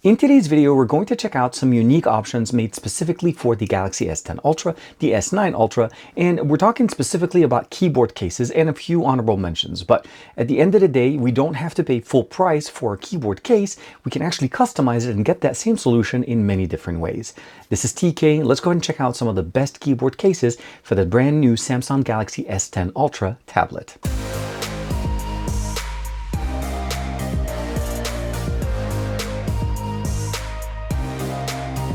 In today's video, we're going to check out some unique options made specifically for the Galaxy S10 Ultra, the S9 Ultra, and we're talking specifically about keyboard cases and a few honorable mentions. But at the end of the day, we don't have to pay full price for a keyboard case. We can actually customize it and get that same solution in many different ways. This is TK. Let's go ahead and check out some of the best keyboard cases for the brand new Samsung Galaxy S10 Ultra tablet.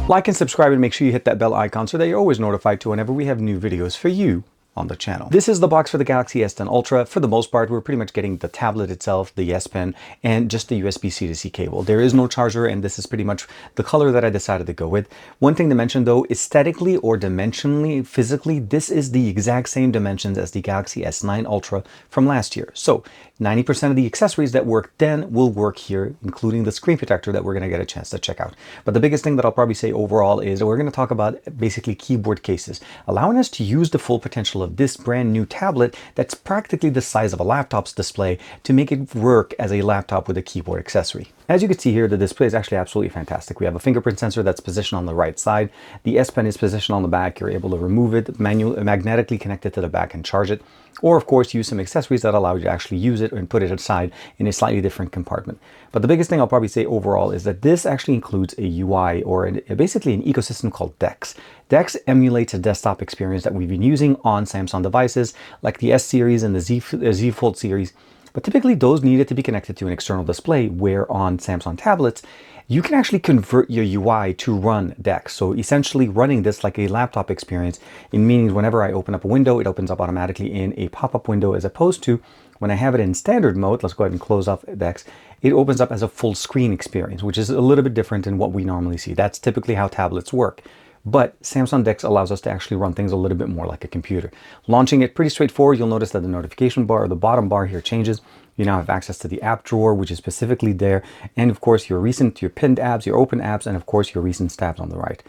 Like and subscribe and make sure you hit that bell icon so that you're always notified to whenever we have new videos for you on the channel. This is the box for the Galaxy S10 Ultra. For the most part, we're pretty much getting the tablet itself, the S Pen, and just the USB-C to C cable. There is no charger, and this is pretty much the color that I decided to go with. One thing to mention though, aesthetically or dimensionally, physically, this is the exact same dimensions as the Galaxy S9 Ultra from last year. So 90% of the accessories that worked then will work here, including the screen protector that we're going to get a chance to check out. But the biggest thing that I'll probably say overall is we're going to talk about basically keyboard cases, allowing us to use the full potential of this brand new tablet that's practically the size of a laptop's display to make it work as a laptop with a keyboard accessory. As you can see here, the display is actually absolutely fantastic. We have a fingerprint sensor that's positioned on the right side. The S Pen is positioned on the back. You're able to remove it, magnetically connect it to the back and charge it. Or of course, use some accessories that allow you to actually use it and put it aside in a slightly different compartment. But the biggest thing I'll probably say overall is that this actually includes a UI or basically an ecosystem called DeX. DeX emulates a desktop experience that we've been using on Samsung devices like the S series and the Z Fold series. But typically those needed to be connected to an external display, where on Samsung tablets, you can actually convert your UI to run DeX. So essentially running this like a laptop experience, it means whenever I open up a window, it opens up automatically in a pop-up window, as opposed to when I have it in standard mode, let's go ahead and close off DeX, it opens up as a full screen experience, which is a little bit different than what we normally see. That's typically how tablets work. But Samsung DeX allows us to actually run things a little bit more like a computer. Launching it pretty straightforward. You'll notice that the notification bar or the bottom bar here changes. You now have access to the app drawer, which is specifically there. And of course, your pinned apps, your open apps, and of course, your recent tabs on the right.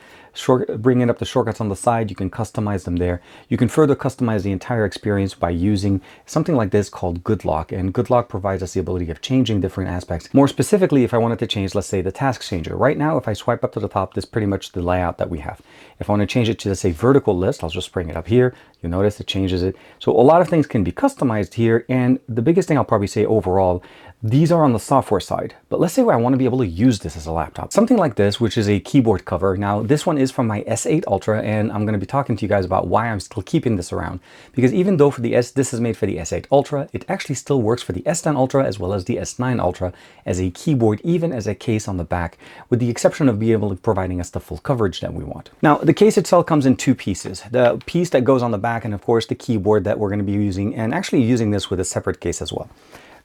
Bringing up the shortcuts on the side, you can customize them there. You can further customize the entire experience by using something like this called Good Lock. And Good Lock provides us the ability of changing different aspects. More specifically, if I wanted to change, let's say, the task changer. Right now, if I swipe up to the top, this is pretty much the layout that we have. If I want to change it to, let's say, vertical list, I'll just bring it up here. You'll notice it changes it. So a lot of things can be customized here. And the biggest thing I'll probably say overall, these are on the software side, but let's say I want to be able to use this as a laptop. Something like this, which is a keyboard cover. Now, this one is from my S8 Ultra, and I'm going to be talking to you guys about why I'm still keeping this around. Because even though this is made for the S8 Ultra, it actually still works for the S10 Ultra as well as the S9 Ultra as a keyboard, even as a case on the back, with the exception of being able to providing us the full coverage that we want. Now, the case itself comes in two pieces. The piece that goes on the back, and of course the keyboard that we're going to be using, and actually using this with a separate case as well.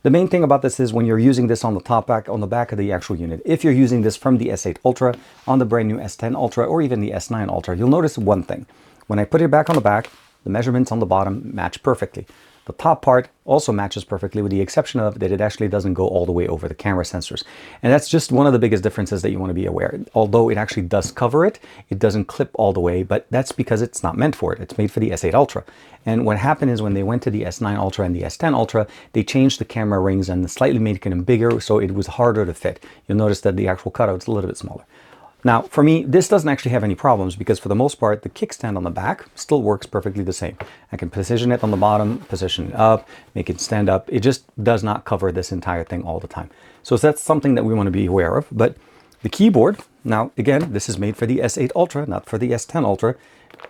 The main thing about this is when you're using this on the back of the actual unit, if you're using this from the S8 Ultra on the brand new S10 Ultra or even the S9 Ultra, you'll notice one thing. When I put it back on the back, the measurements on the bottom match perfectly. The top part also matches perfectly, with the exception of that it actually doesn't go all the way over the camera sensors. And that's just one of the biggest differences that you want to be aware. Although it actually does cover it, it doesn't clip all the way, but that's because it's not meant for it. It's made for the S8 Ultra. And what happened is when they went to the S9 Ultra and the S10 Ultra, they changed the camera rings and slightly made them bigger, so it was harder to fit. You'll notice that the actual cutout's a little bit smaller. Now, for me, this doesn't actually have any problems because for the most part, the kickstand on the back still works perfectly the same. I can position it on the bottom, position it up, make it stand up. It just does not cover this entire thing all the time. So that's something that we want to be aware of. But the keyboard, now, again, this is made for the S8 Ultra, not for the S10 Ultra,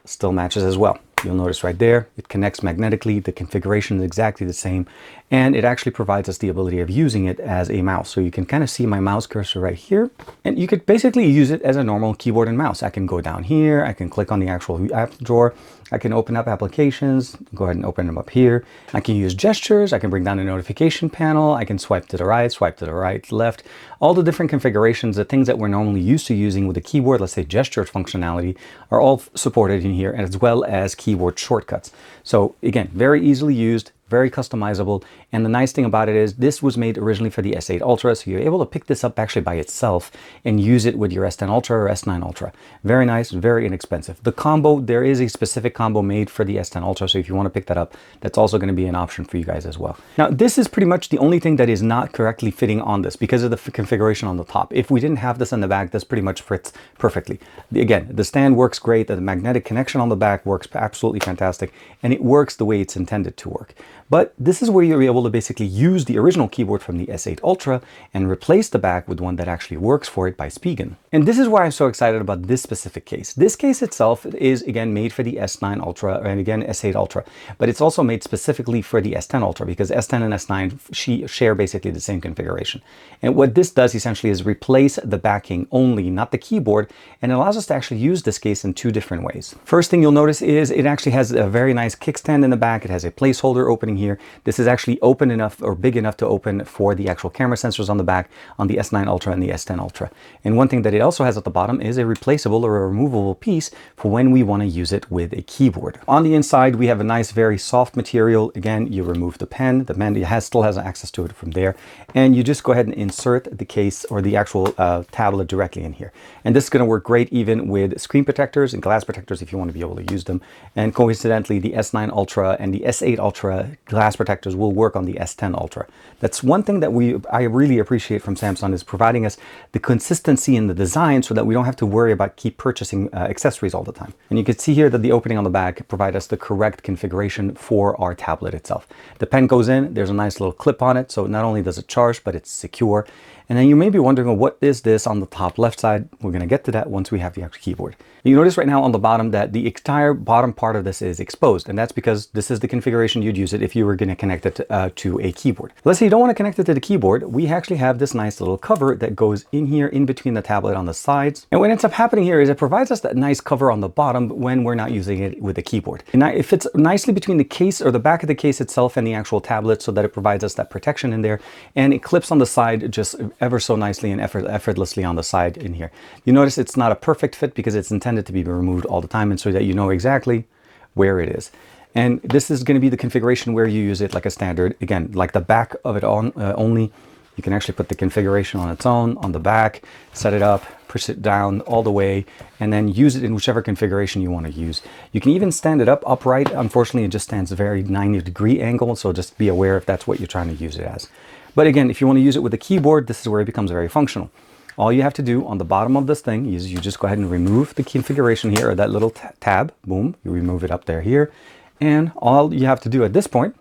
still matches as well. You'll notice right there, it connects magnetically. The configuration is exactly the same. And it actually provides us the ability of using it as a mouse. So you can kind of see my mouse cursor right here. And you could basically use it as a normal keyboard and mouse. I can go down here. I can click on the actual app drawer. I can open up applications. Go ahead and open them up here. I can use gestures. I can bring down the notification panel. I can swipe to the right, left. All the different configurations, the things that we're normally used to using with a keyboard, let's say gesture functionality, are all supported in here, as well as keyboard shortcuts. So again, very easily used, very customizable. And the nice thing about it is this was made originally for the S8 Ultra, so you're able to pick this up actually by itself and use it with your S10 Ultra or S9 Ultra. Very nice, very inexpensive. The combo, there is a specific combo made for the S10 Ultra, so if you want to pick that up, that's also going to be an option for you guys as well. Now, this is pretty much the only thing that is not correctly fitting on this because of the configuration on the top. If we didn't have this in the back, this pretty much fits perfectly. Again, the stand works great, the magnetic connection on the back works absolutely fantastic, and it works the way it's intended to work. But this is where you're able to basically use the original keyboard from the S8 Ultra and replace the back with one that actually works for it by Spigen. And this is why I'm so excited about this specific case. This case itself is, again, made for the S9 Ultra and, again, S8 Ultra, but it's also made specifically for the S10 Ultra because S10 and S9 share basically the same configuration. And what this does essentially is replace the backing only, not the keyboard, and it allows us to actually use this case in two different ways. First thing you'll notice is it actually has a very nice kickstand in the back. It has a placeholder opening here. This is actually open enough or big enough to open for the actual camera sensors on the back on the S9 Ultra and the S10 Ultra. And one thing that it also has at the bottom is a replaceable or a removable piece for when we want to use it with a keyboard. On the inside, we have a nice, very soft material. Again, you remove the pen. The pen still has access to it from there. And you just go ahead and insert the case or the actual tablet directly in here. And this is going to work great even with screen protectors and glass protectors if you want to be able to use them. And coincidentally, the S9 Ultra and the S8 Ultra glass protectors will work on the S10 Ultra. That's one thing that I really appreciate from Samsung, is providing us the consistency in the design so that we don't have to worry about keep purchasing accessories all the time. And you can see here that the opening on the back provides us the correct configuration for our tablet itself. The pen goes in, there's a nice little clip on it, so not only does it charge, but it's secure. And then you may be wondering, well, what is this on the top left side? We're going to get to that once we have the actual keyboard. You notice right now on the bottom that the entire bottom part of this is exposed, and that's because this is the configuration you'd use it if you were going to connect it to a keyboard. Let's say you don't want to connect it to the keyboard. We actually have this nice little cover that goes in here in between the tablet on the sides. And what ends up happening here is it provides us that nice cover on the bottom when we're not using it with a keyboard. And it fits nicely between the case or the back of the case itself and the actual tablet so that it provides us that protection in there. And it clips on the side just ever so nicely and effortlessly on the side in here. You notice it's not a perfect fit because it's intended to be removed all the time, and so that you know exactly where it is. And this is going to be the configuration where you use it like a standard. Again, like the back of it on only. You can actually put the configuration on its own on the back, set it up, push it down all the way, and then use it in whichever configuration you want to use. You can even stand it up upright. Unfortunately, it just stands a very 90-degree angle, so just be aware if that's what you're trying to use it as. But again, if you want to use it with a keyboard, this is where it becomes very functional. All you have to do on the bottom of this thing is you just go ahead and remove the configuration here, or that little tab. Boom, you remove it up there here. And all you have to do at this point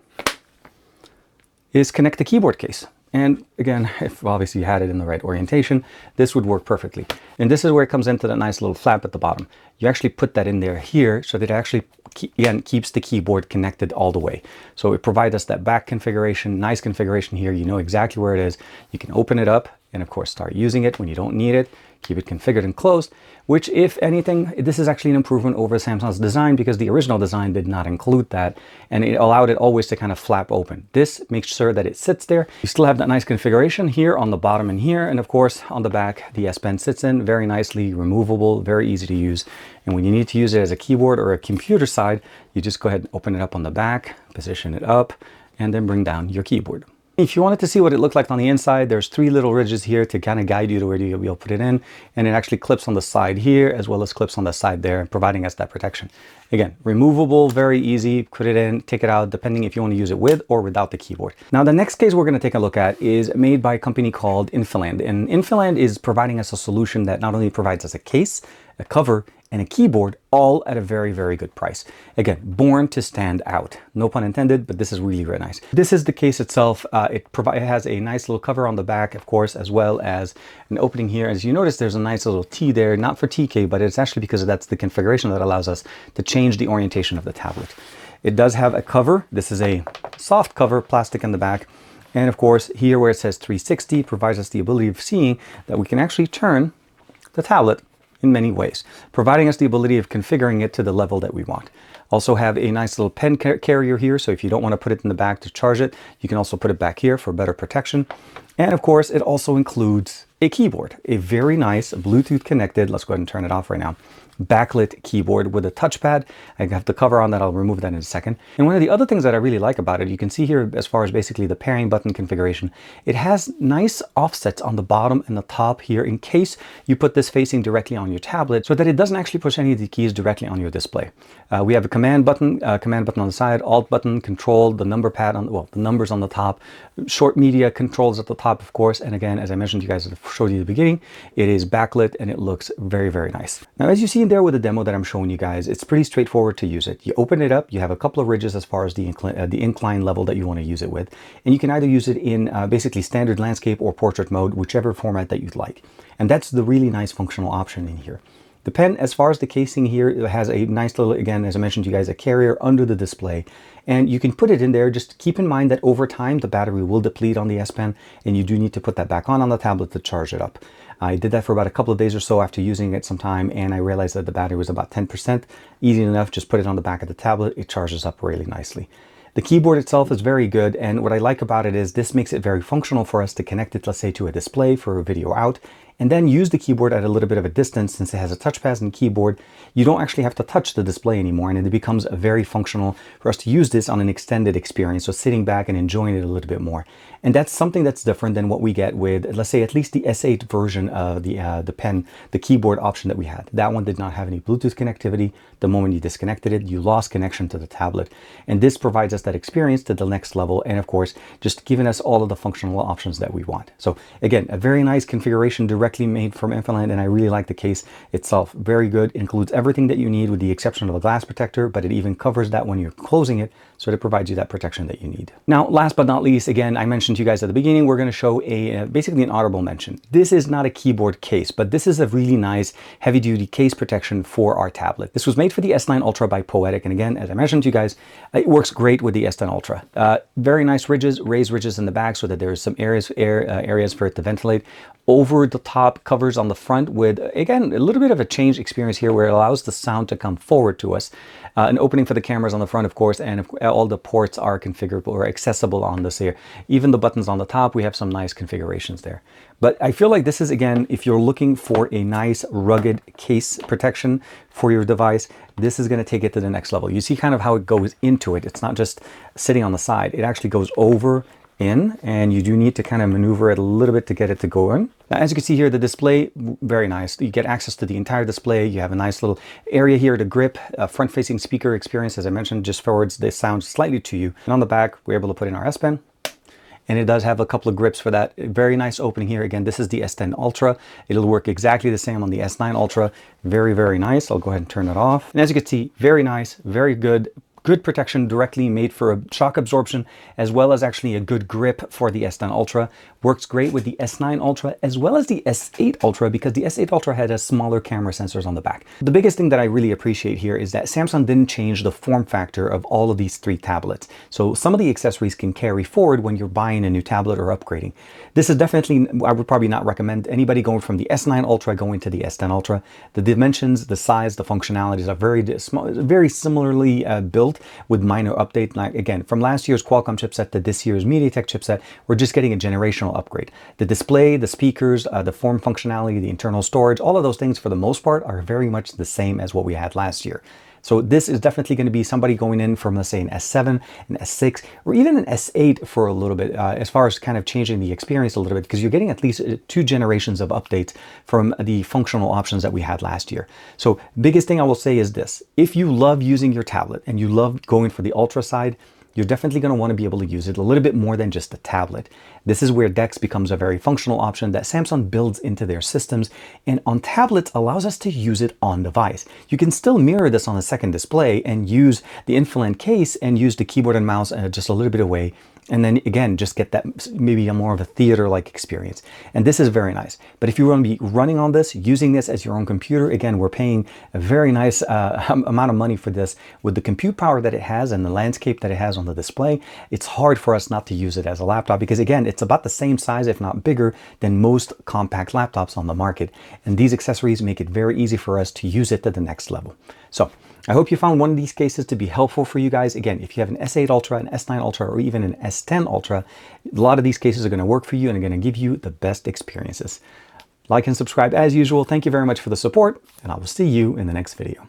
is connect the keyboard case. And again, if obviously you had it in the right orientation, this would work perfectly. And this is where it comes into that nice little flap at the bottom. You actually put that in there here so that it actually, again, keeps the keyboard connected all the way. So it provides us that back configuration, nice configuration here. You know exactly where it is. You can open it up and of course start using it when you don't need it. Keep it configured and closed, which, if anything, this is actually an improvement over Samsung's design because the original design did not include that, and it allowed it always to kind of flap open. This makes sure that it sits there. You still have that nice configuration here on the bottom and here, and of course on the back the S Pen sits in very nicely, removable, very easy to use. And when you need to use it as a keyboard or a computer side, you just go ahead and open it up on the back, position it up, and then bring down your keyboard. If you wanted to see what it looked like on the inside, there's 3 little ridges here to kind of guide you to where you'll be able to put it in. And it actually clips on the side here as well as clips on the side there, providing us that protection. Again, removable, very easy. Put it in, take it out, depending if you want to use it with or without the keyboard. Now, the next case we're going to take a look at is made by a company called Infiland. And Infiland is providing us a solution that not only provides us a case, a cover, and a keyboard, all at a very, very good price. Again, born to stand out. No pun intended, but this is really very nice. This is the case itself. It has a nice little cover on the back, of course, as well as an opening here. As you notice, there's a nice little T there, not for TK, but it's actually because that's the configuration that allows us to change the orientation of the tablet. It does have a cover. This is a soft cover, plastic in the back. And of course, here where it says 360 provides us the ability of seeing that we can actually turn the tablet in many ways, providing us the ability of configuring it to the level that we want. Also have a nice little pen carrier here, so if you don't want to put it in the back to charge it, you can also put it back here for better protection. And of course, it also includes a keyboard, a very nice Bluetooth connected, let's go ahead and turn it off right now, backlit keyboard with a touchpad. I have the cover on that, I'll remove that in a second. And one of the other things that I really like about it, you can see here as far as basically the pairing button configuration, it has nice offsets on the bottom and the top here in case you put this facing directly on your tablet so that it doesn't actually push any of the keys directly on your display. We have a command button on the side, alt button, control, the number pad on, well, the numbers on the top, short media controls at the top, of course. And again, as I mentioned, you guys showed you at the beginning, it is backlit and it looks very, very nice. Now, as you see there with the demo that I'm showing you guys, it's pretty straightforward to use it. You open it up, you have a couple of ridges as far as the incline level that you want to use it with. And you can either use it in basically standard landscape or portrait mode, whichever format that you'd like. And that's the really nice functional option in here. The pen, as far as the casing here, it has a nice little, again, as I mentioned to you guys, a carrier under the display. And you can put it in there. Just keep in mind that over time, the battery will deplete on the S Pen, and you do need to put that back on the tablet to charge it up. I did that for about a couple of days or so after using it some time, and I realized that the battery was about 10%. Easy enough, just put it on the back of the tablet. It charges up really nicely. The keyboard itself is very good, and what I like about it is this makes it very functional for us to connect it, let's say, to a display for a video out, and then use the keyboard at a little bit of a distance. Since it has a touchpad and keyboard, you don't actually have to touch the display anymore, and it becomes very functional for us to use this on an extended experience, so sitting back and enjoying it a little bit more. And that's something that's different than what we get with, let's say, at least the S8 version of the pen, the keyboard option that we had. That one did not have any Bluetooth connectivity. The moment you disconnected it, you lost connection to the tablet. And this provides us that experience to the next level, and of course, just giving us all of the functional options that we want. So again, a very nice configuration directly made from Infiland, and I really like the case itself. Very good. It includes everything that you need with the exception of a glass protector, but it even covers that when you're closing it, so it provides you that protection that you need. Now, last but not least, again, I mentioned to you guys at the beginning, we're going to show basically an honorable mention. This is not a keyboard case, but this is a really nice heavy-duty case protection for our tablet. This was made for the S9 Ultra by Poetic, and again, as I mentioned to you guys, it works great with the S10 Ultra. Very nice ridges, raised ridges in the back so that there's some areas for it to ventilate. Over the top covers on the front with, again, a little bit of a change experience here where it allows the sound to come forward to us. An opening for the cameras on the front, of course, and all the ports are configurable or accessible on this here. Even the buttons on the top, we have some nice configurations there. But I feel like this is, again, if you're looking for a nice rugged case protection for your device, this is going to take it to the next level. You see kind of how it goes into it. It's not just sitting on the side. It actually goes over in, and you do need to kind of maneuver it a little bit to get it to go in. Now, as you can see here, the display, very nice. You get access to the entire display. You have a nice little area here to grip, a front-facing speaker experience, as I mentioned, just forwards the sound slightly to you. And on the back, we're able to put in our S Pen. And it does have a couple of grips for that. Very nice opening here. Again, this is the S10 Ultra. It'll work exactly the same on the S9 Ultra. Very, very nice. I'll go ahead and turn it off. And as you can see, very nice, very good. Good protection directly made for a shock absorption, as well as actually a good grip for the S10 Ultra. Works great with the S9 Ultra as well as the S8 Ultra, because the S8 Ultra had a smaller camera sensors on the back. The biggest thing that I really appreciate here is that Samsung didn't change the form factor of all of these three tablets. So some of the accessories can carry forward when you're buying a new tablet or upgrading. This is definitely, I would probably not recommend anybody going from the S9 Ultra going to the S10 Ultra. The dimensions, the size, the functionalities are very similarly built with minor updates. Like, again, from last year's Qualcomm chipset to this year's MediaTek chipset, we're just getting a generational upgrade. The display, the speakers, the form functionality, the internal storage, all of those things for the most part are very much the same as what we had last year. So this is definitely going to be somebody going in from, let's say, an S7, an S6, or even an S8 for a little bit, as far as kind of changing the experience a little bit, because you're getting at least 2 generations of updates from the functional options that we had last year. So biggest thing I will say is this: if you love using your tablet and you love going for the Ultra side, you're definitely going to want to be able to use it a little bit more than just a tablet. This is where DeX becomes a very functional option that Samsung builds into their systems, and on tablets allows us to use it on device. You can still mirror this on a second display and use the Infiland case and use the keyboard and mouse just a little bit away, and then again just get that maybe a more of a theater-like experience. And this is very nice. But if you want to be running on this, using this as your own computer, again, we're paying a very nice amount of money for this. With the compute power that it has and the landscape that it has on the display, it's hard for us not to use it as a laptop, because again, it's about the same size, if not bigger, than most compact laptops on the market. And these accessories make it very easy for us to use it to the next level. So I hope you found one of these cases to be helpful for you guys. Again, if you have an S8 Ultra, an S9 Ultra, or even an S10 Ultra. A lot of these cases are going to work for you and are going to give you the best experiences. Like and subscribe as usual. Thank you very much for the support, and I will see you in the next video.